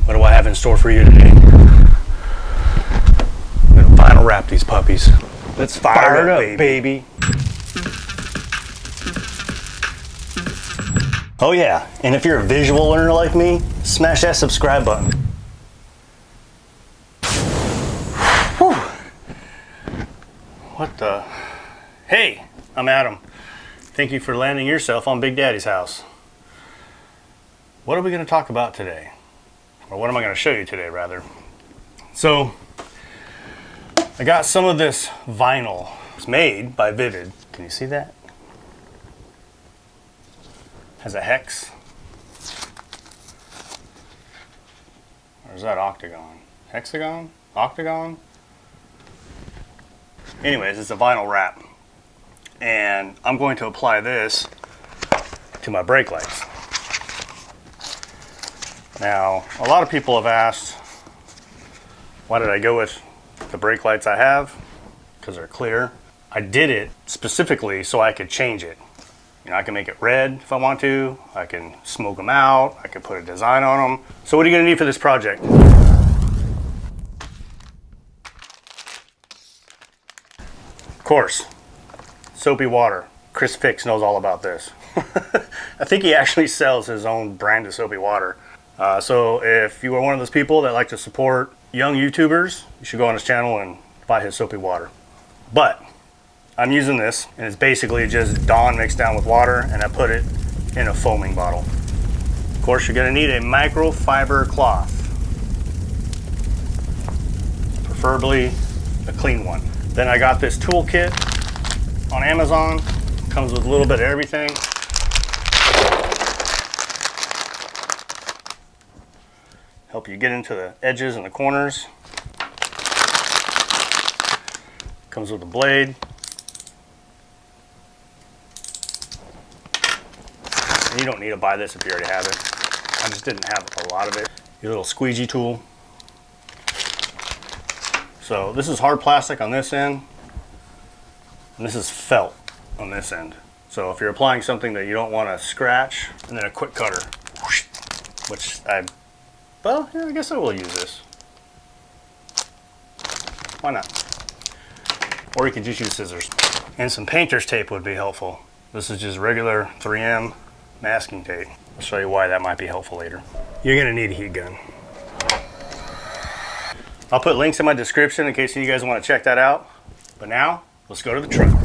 What do I have in store for you today? I'm gonna vinyl wrap these puppies. Let's fire it up, baby. Oh yeah, and if you're a visual learner like me, smash that subscribe button. Whew. What the? Hey, I'm Adam. Thank you for landing yourself on Big Daddy's house. What are we going to talk about today? Or what am I going to show you today, rather? So, I got some of this vinyl. It's made by Vvivid. Can you see that? Has a hex. Or is that octagon? Hexagon? Octagon? Anyways, it's a vinyl wrap. And I'm going to apply this to my brake lights. Now, a lot of people have asked, why did I go with the brake lights I have? Because they're clear. I did it specifically so I could change it. You know, I can make it red if I want to. I can smoke them out. I can put a design on them. So what are you going to need for this project? Of course, Soapy Water. Chris Fix knows all about this. I think he actually sells his own brand of Soapy Water. So if you are one of those people that like to support young YouTubers, you should go on his channel and buy his Soapy Water. But I'm using this, and it's basically just Dawn mixed down with water, and I put it in a foaming bottle. Of course, you're going to need a microfiber cloth, preferably a clean one. Then I got this toolkit on Amazon. Comes with a little bit of everything. Help you get into the edges and the corners. Comes with a blade. And you don't need to buy this if you already have it. I just didn't have a lot of it. Your little squeegee tool. So this is hard plastic on this end, and this is felt on this end. So if you're applying something that you don't want to scratch, and then a quick cutter, which well, yeah, I guess I will use this. Why not? Or you could just use scissors. And some painter's tape would be helpful. This is just regular 3M masking tape. I'll show you why that might be helpful later. You're gonna need a heat gun. I'll put links in my description in case you guys want to check that out. But now, let's go to the truck.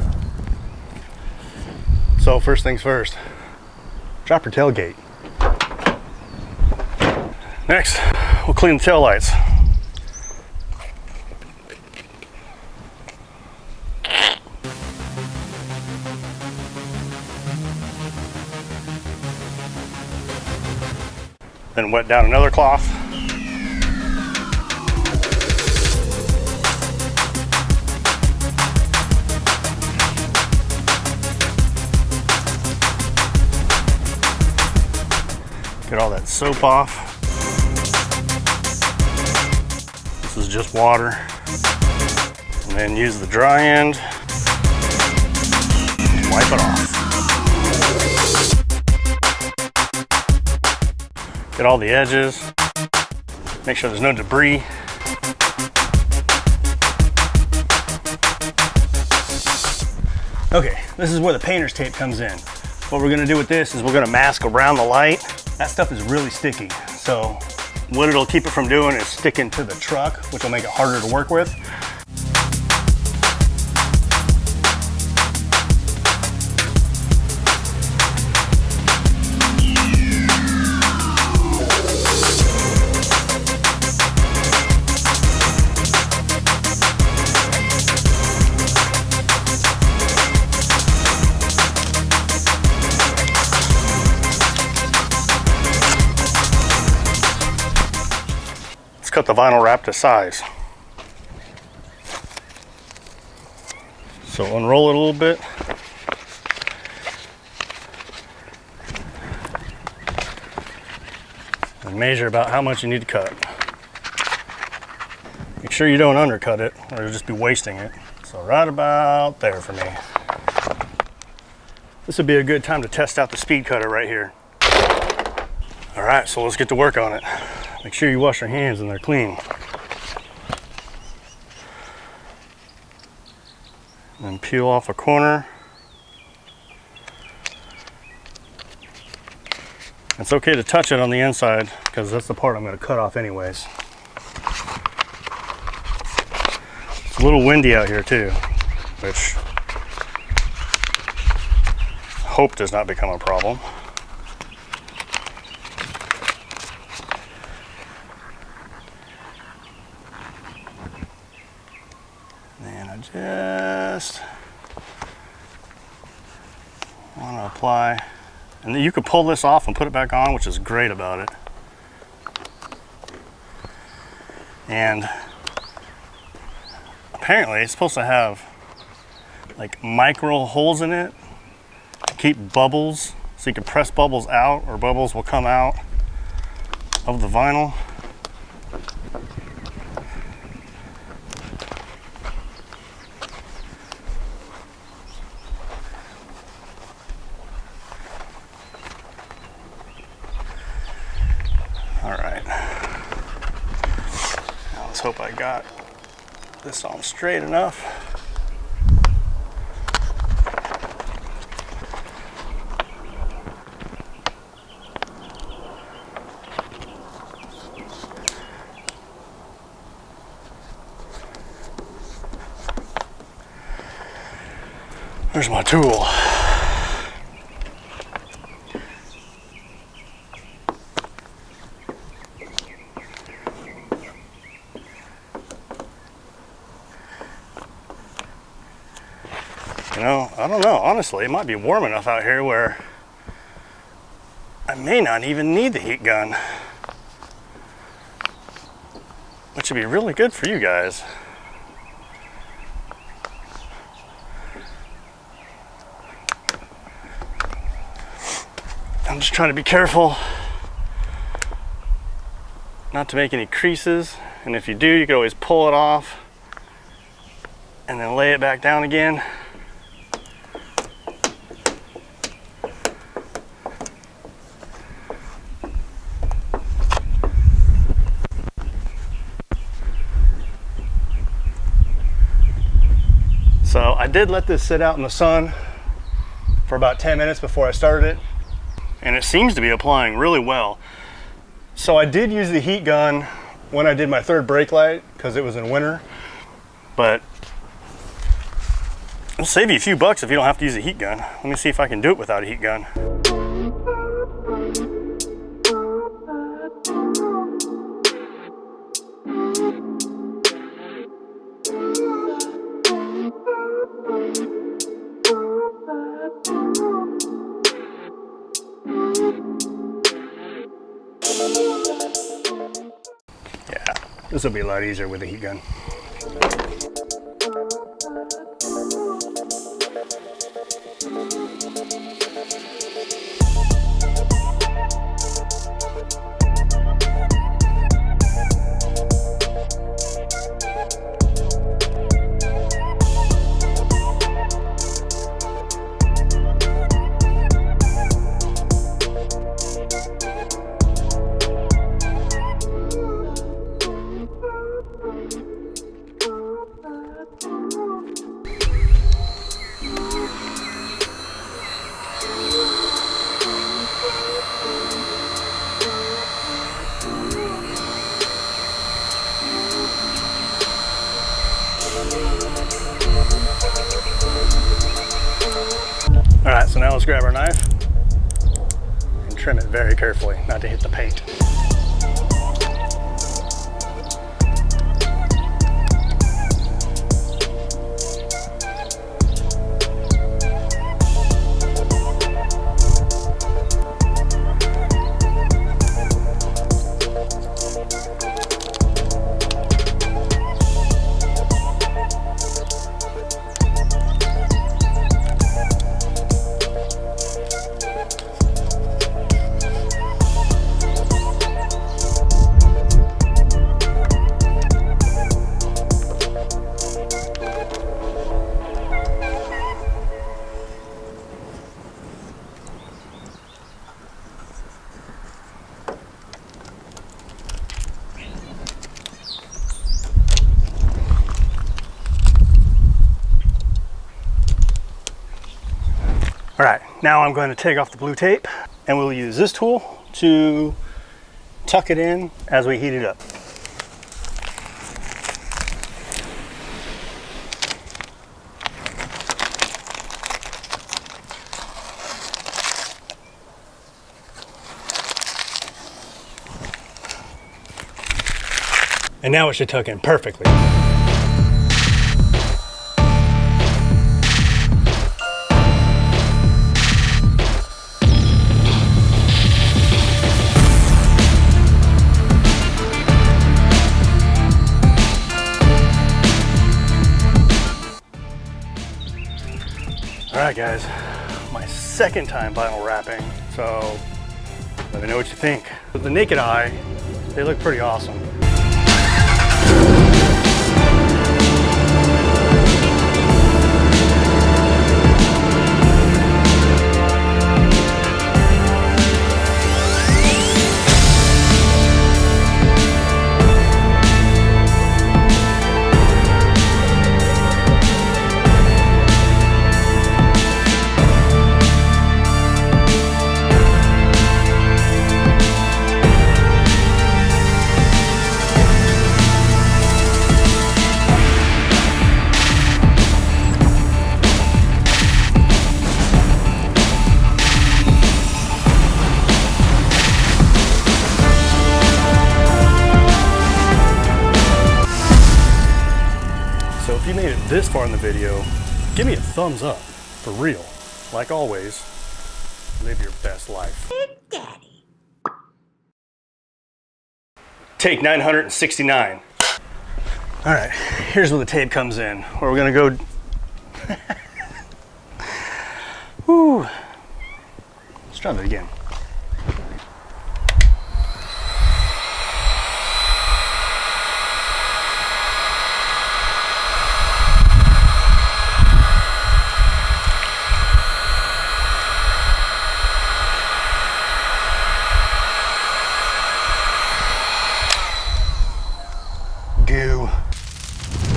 So first things first, drop your tailgate. Next, we'll clean the tail lights. Then wet down another cloth. Get all that soap off. This is just water. And then use the dry end to wipe it off. Get all the edges. Make sure there's no debris. Okay, this is where the painter's tape comes in. What we're gonna do with this is we're gonna mask around the light. That stuff is really sticky. So what it'll keep it from doing is sticking to the truck, which will make it harder to work with. Cut the vinyl wrap to size. So unroll it a little bit. And measure about how much you need to cut. Make sure you don't undercut it or you'll just be wasting it. So right about there for me. This would be a good time to test out the speed cutter right here. All right, so let's get to work on it. Make sure you wash your hands and they're clean. And then peel off a corner. It's okay to touch it on the inside because that's the part I'm going to cut off anyways. It's a little windy out here too, which I hope does not become a problem. And I just want to apply. And then you could pull this off and put it back on, which is great about it. And apparently it's supposed to have like micro holes in it to keep bubbles, so you can press bubbles out or bubbles will come out of the vinyl. Hope I got this on straight enough. Where's my tool? You know, I don't know, honestly, it might be warm enough out here where I may not even need the heat gun, which would be really good for you guys. I'm just trying to be careful not to make any creases, and if you do, you can always pull it off and then lay it back down again. So I did let this sit out in the sun for about 10 minutes before I started it, and it seems to be applying really well. So I did use the heat gun when I did my third brake light because it was in winter, but it'll save you a few bucks if you don't have to use a heat gun. Let me see if I can do it without a heat gun. Yeah, this will be a lot easier with a heat gun. All right, so now let's grab our knife and trim it very carefully, not to hit the paint. Now I'm going to take off the blue tape and we'll use this tool to tuck it in as we heat it up. And now it should tuck in perfectly. All right, guys, my second time vinyl wrapping, so let me know what you think. With the naked eye, they look pretty awesome. So if you made it this far in the video, give me a thumbs up, for real. Like always, live your best life. Big Daddy. Take 969. All right, here's where the tape comes in. Where we're gonna go. Woo. Let's try that again.